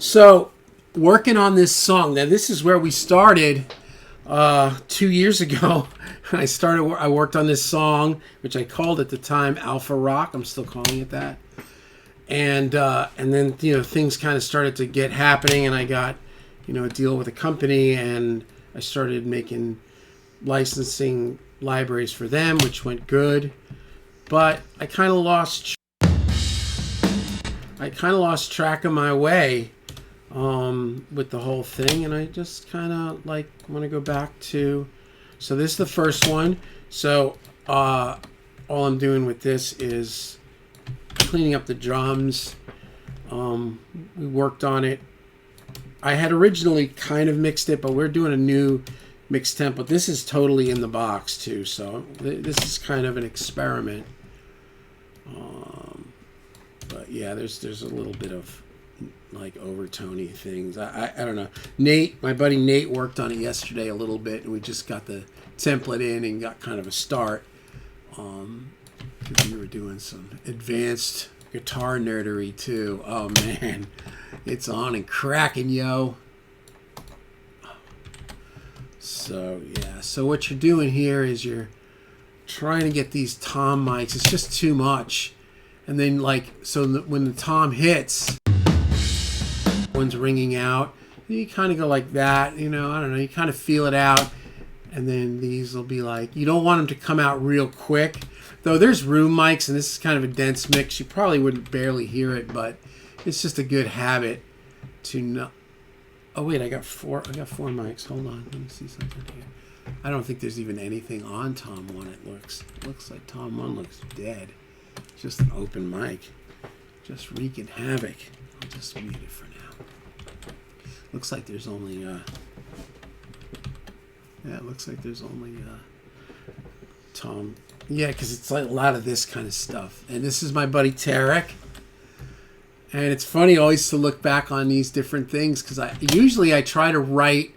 So, working on this song. Now, this is where we started 2 years ago. I worked on this song, which I called at the time Alpha Rock. I'm still calling it that. And then things kind of started to get happening, and I got a deal with a company, and I started making licensing libraries for them, which went good. But I kind of lost track of my way with the whole thing, and I just kind of want to go back to. So this is the first one. So all I'm doing with this is cleaning up the drums. We worked on it. I had originally kind of mixed it, but we're doing a new mixed template. This is totally in the box too, so this is kind of an experiment. But yeah, there's a little bit of overtony things. I don't know. My buddy Nate worked on it yesterday a little bit, and we just got the template in and got kind of a start. Because we were doing some advanced guitar nerdery too. Oh man, it's on and cracking, yo. So yeah, so what you're doing here is you're trying to get these tom mics. It's just too much. And then when the tom hits, one's ringing out, you kind of go like that, I don't know, you kind of feel it out. And then these will be you don't want them to come out real quick. Though there's room mics, and this is kind of a dense mix. You probably wouldn't barely hear it, but it's just a good habit to know. Oh wait, I got four mics. Hold on, let me see something here. I don't think there's even anything on Tom 1. It looks like Tom 1 looks dead. It's just an open mic, just wreaking havoc. I'll just mute it for now. Looks like there's only Tom. Yeah, because it's a lot of this kind of stuff. And this is my buddy Tarek. And it's funny always to look back on these different things, because I try to write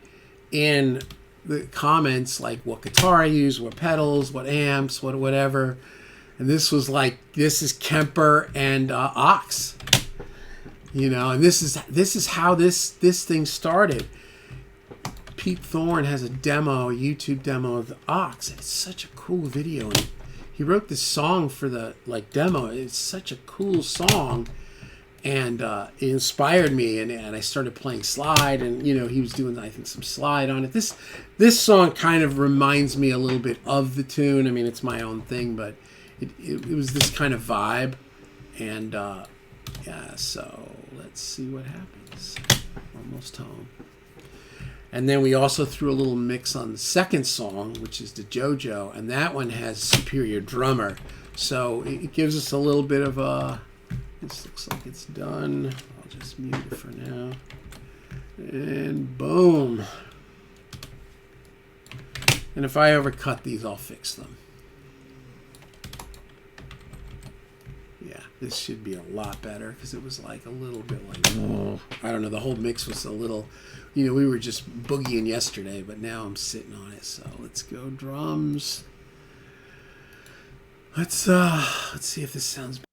in the comments what guitar I use, what pedals, what amps, whatever. And this was this is Kemper and Ox. And this is how this thing started. Pete Thorne has a YouTube demo of the Ox. It's such a cool video. And he wrote this song for the demo. It's such a cool song. And it inspired me, and I started playing slide, and he was doing, I think, some slide on it. This song kind of reminds me a little bit of the tune. I mean, it's my own thing, but it was this kind of vibe. And yeah, so let's see what happens. Almost home. And then we also threw a little mix on the second song, which is the JoJo, and that one has Superior Drummer. So it gives us a little bit of a... This looks like it's done. I'll just mute it for now. And boom. And if I overcut these, I'll fix them. Yeah, this should be a lot better, because it was a little bit I don't know, the whole mix was a little, we were just boogieing yesterday, but now I'm sitting on it. So let's go drums. Let's see if this sounds better.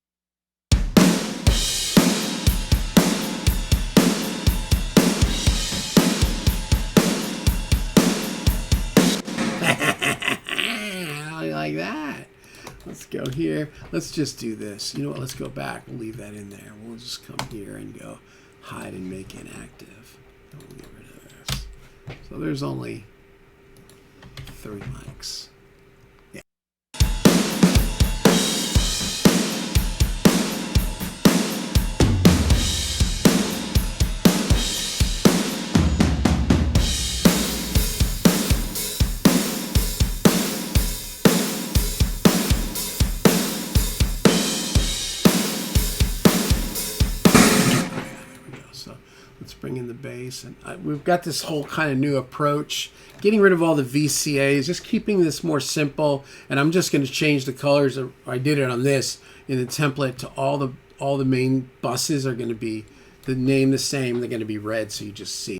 Like that. Let's go here. Let's just do this. You know what? Let's go back. We'll leave that in there. We'll just come here and go hide and make inactive. We'll get rid of this. So there's only 3 mics. Yeah. Bring in the bass, and we've got this whole kind of new approach, getting rid of all the VCAs, just keeping this more simple. And I'm just going to change the colors. I did it on this in the template to all the main buses are going to be the name the same. They're going to be red, so you just see.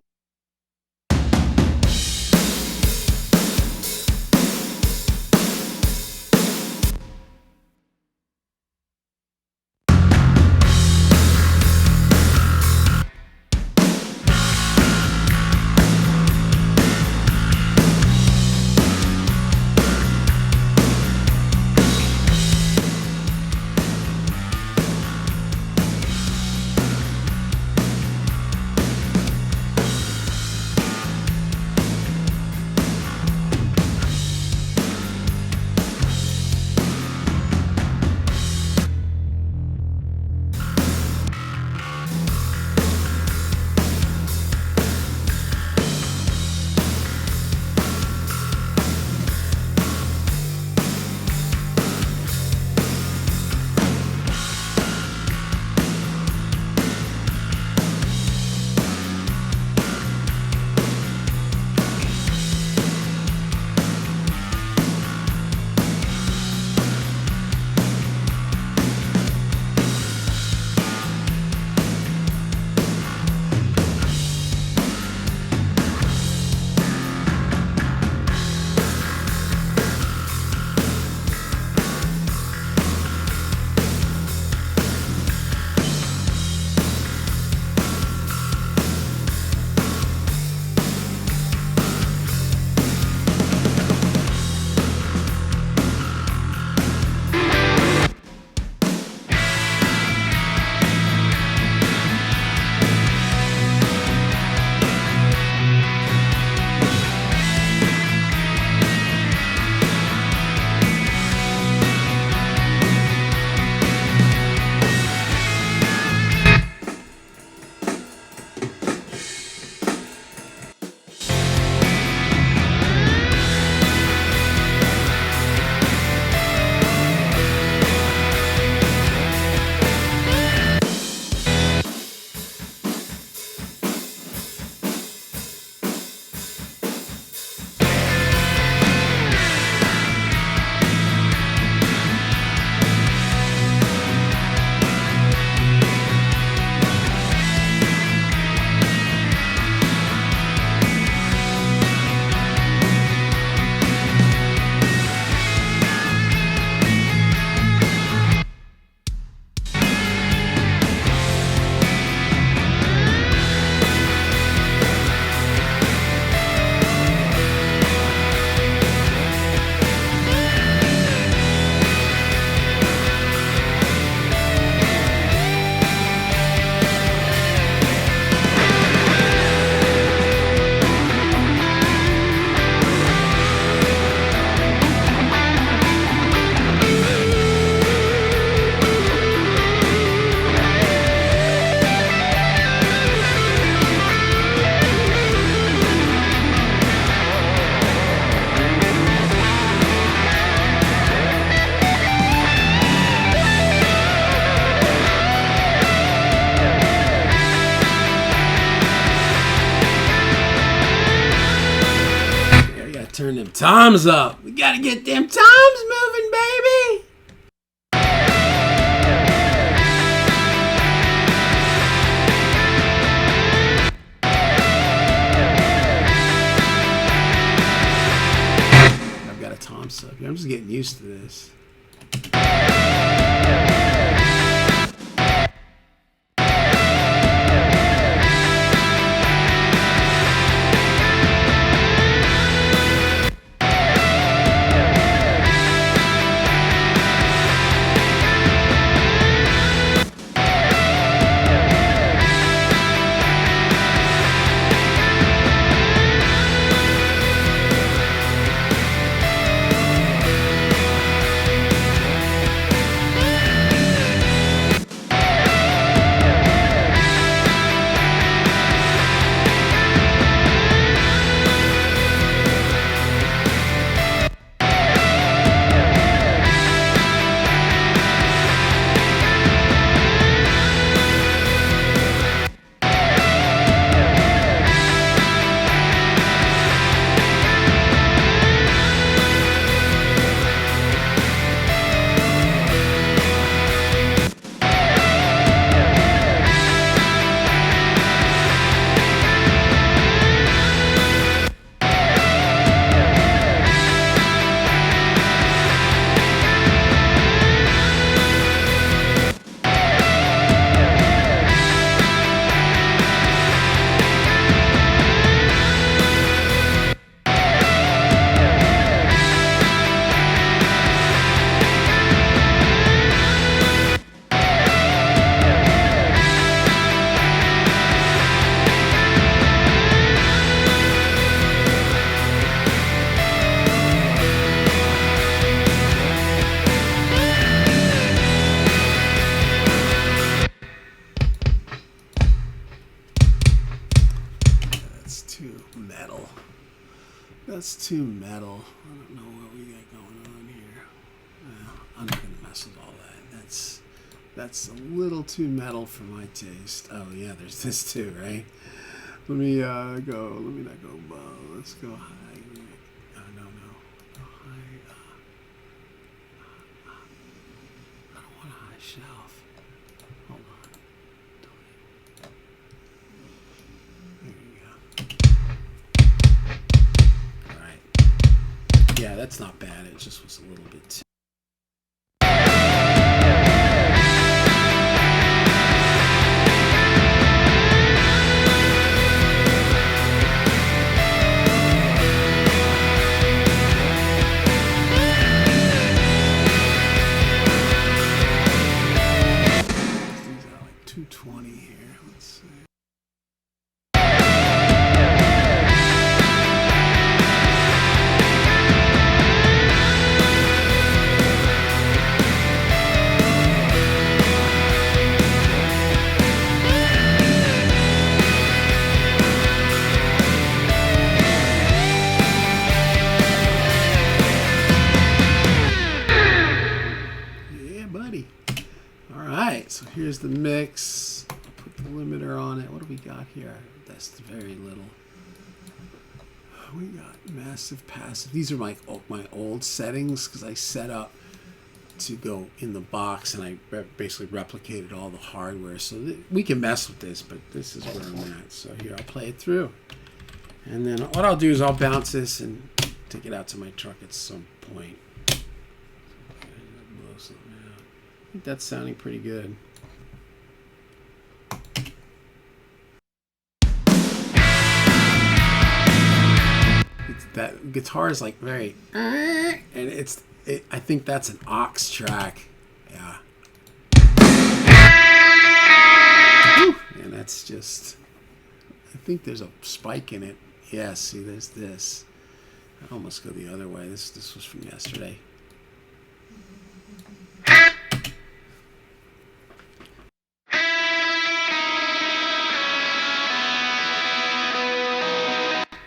Turn them toms up. We gotta get them toms moving, baby. I've got a tom sub here. I'm just getting used to this. That's too metal. I don't know what we got going on here. Well, I'm not gonna mess with all that. That's a little too metal for my taste. Oh yeah, there's this too, right? Let me not go low. Let's go high. No. Go high. I don't want a high shelf. Hold on. There you go. All right. Yeah, that's not bad. It just was a little bit too. So here's the mix. I'll put the limiter on it. What do we got here? That's very little. We got massive passive. These are my old settings because I set up to go in the box and I basically replicated all the hardware. So we can mess with this, but this is where I'm at. So here, I'll play it through. And then what I'll do is I'll bounce this and take it out to my truck at some point. Blow something out. I think that's sounding pretty good. That guitar is like very, and I think that's an aux track. Yeah. Whew. And that's just, I think there's a spike in it. Yeah, see, there's this. I almost go the other way. This was from yesterday.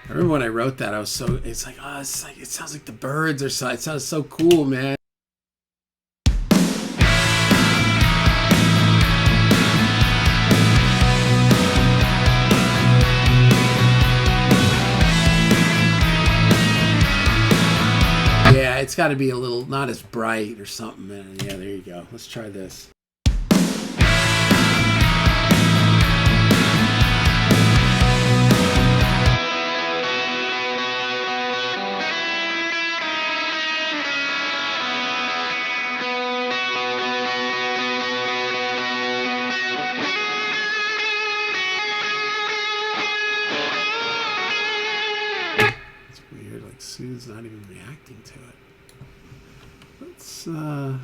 I remember when I wrote that, I was so, it's like, oh, it's like, it sounds like the Birds or something. It sounds so cool, man. it's got to be a little not as bright or something. Man. Yeah, there you go. Let's try this. Sue's not even reacting to it. Let's, oh.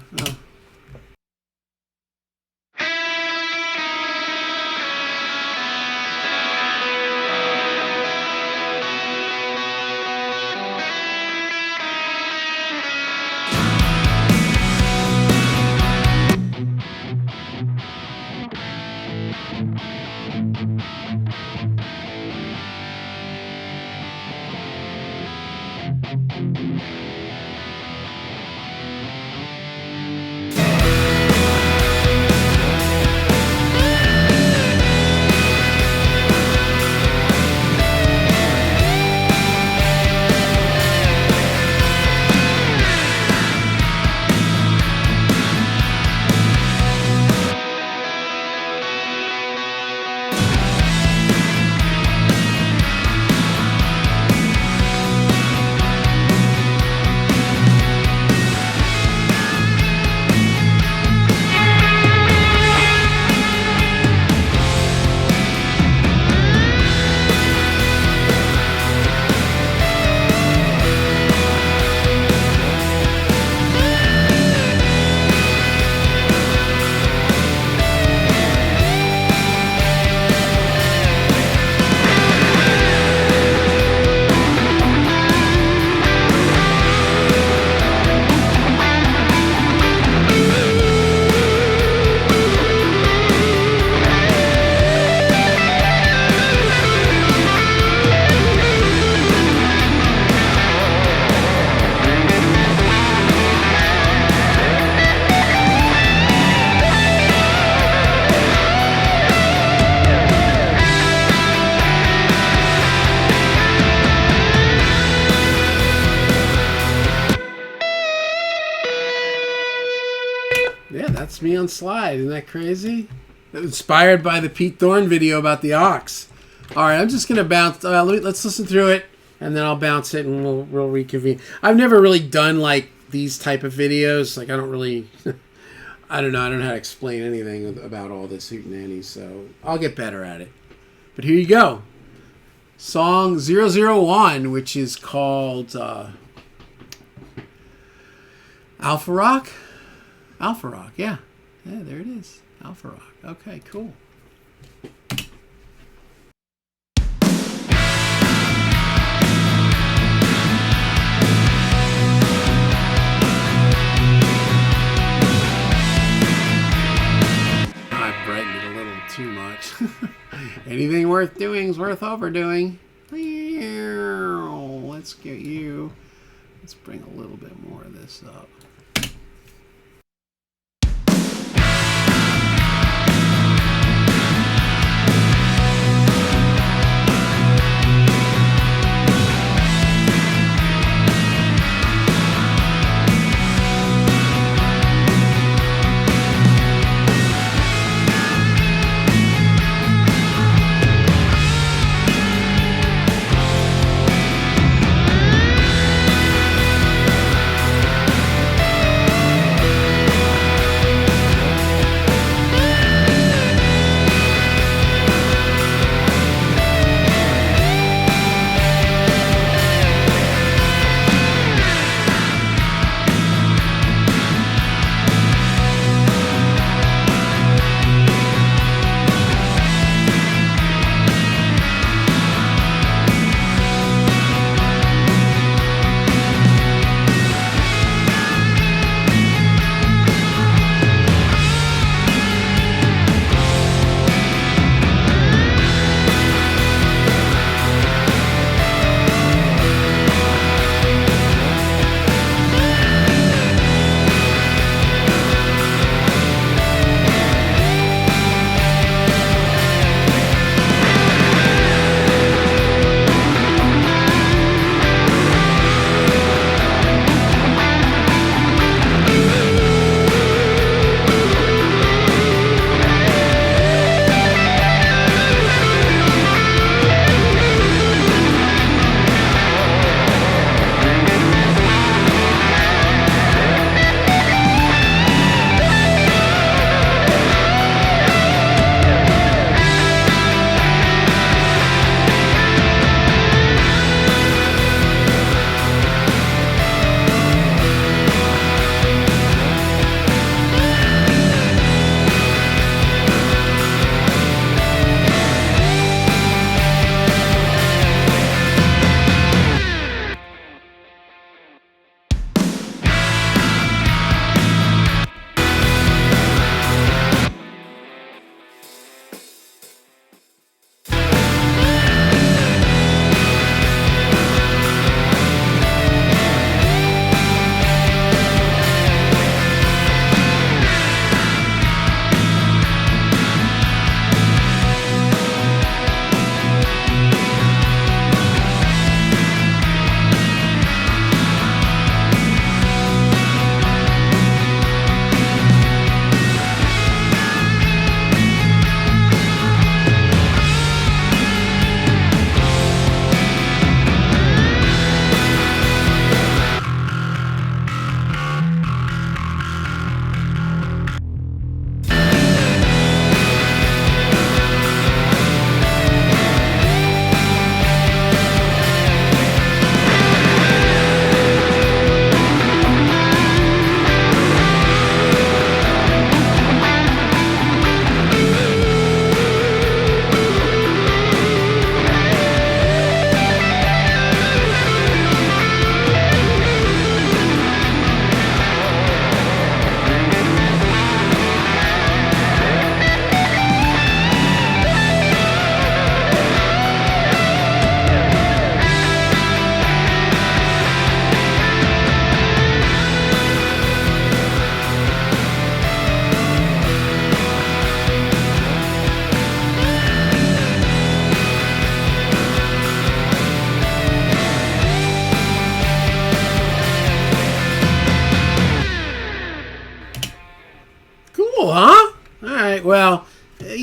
Yeah, that's me on slide. Isn't that crazy? Inspired by the Pete Thorne video about the ox. All right, I'm just going to bounce. Let's listen through it, and then I'll bounce it, and we'll reconvene. I've never really done, like, these type of videos. Like, I don't really... I don't know. I don't know how to explain anything about all this hootenanny, so I'll get better at it. But here you go. Song 001, which is called Alpha Rock? Alpha Rock, yeah. Yeah, there it is. Alpha Rock. Okay, cool. I brightened it a little too much. Anything worth doing is worth overdoing. Let's get you. Let's bring a little bit more of this up.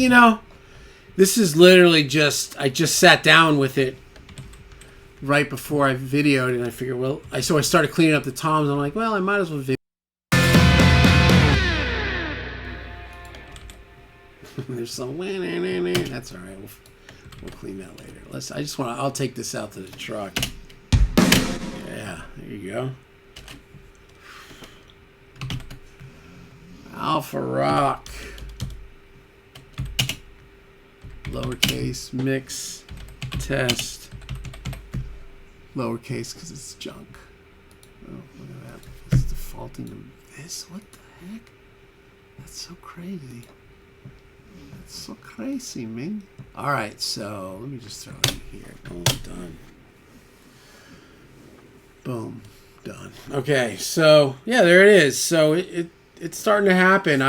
you know, this is literally just, I just sat down with it right before I videoed, and I figured, well, so I started cleaning up the toms. I'm like, well, I might as well video. There's some, that's all right. We'll clean that later. I'll take this out to the truck. Yeah, there you go. Alpha Rock. Lowercase, mix, test. Lowercase because it's junk. Oh, look at that. It's defaulting to this? What the heck? That's so crazy. That's so crazy, man. Alright, so let me just throw it in here. Boom, done. Boom, done. Okay, so yeah, there it is. So it's starting to happen.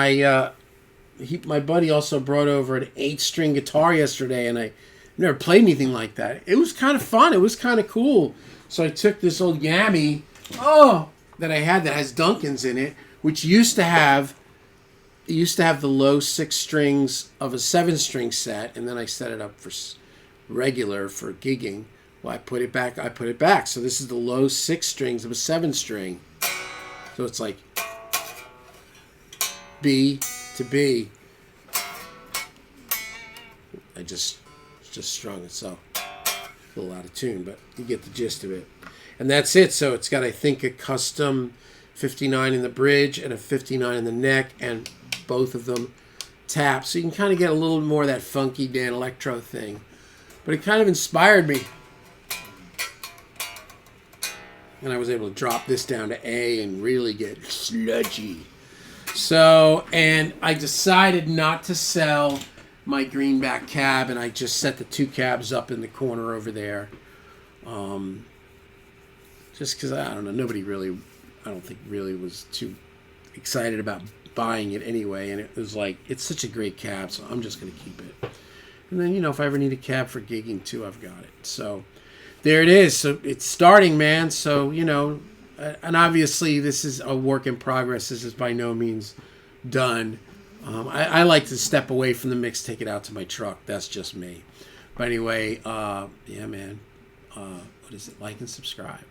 My buddy also brought over an 8-string guitar yesterday, and I never played anything like that. It was kind of fun. It was kind of cool. So I took this old Yami, that I had that has Duncans in it, which used to have the low 6 strings of a 7-string set, and then I set it up for regular for gigging. Well, I put it back. So this is the low 6 strings of a 7-string. So it's like B to B. I just strung it, so a little out of tune, but you get the gist of it. And that's it. So it's got, I think, a custom 59 in the bridge and a 59 in the neck, and both of them tap. So you can kind of get a little more of that funky Dan Electro thing. But it kind of inspired me. And I was able to drop this down to A and really get sludgy. So, and I decided not to sell my greenback cab, and I just set the 2 cabs up in the corner over there. Just because, I don't know, I don't think really was too excited about buying it anyway. And it was like, it's such a great cab, so I'm just going to keep it. And then, if I ever need a cab for gigging too, I've got it. So there it is. So it's starting, man. So, and obviously this is a work in progress. This is by no means done. I like to step away from the mix, take it out to my truck. That's just me. But anyway, yeah, man. What is it? Like and subscribe.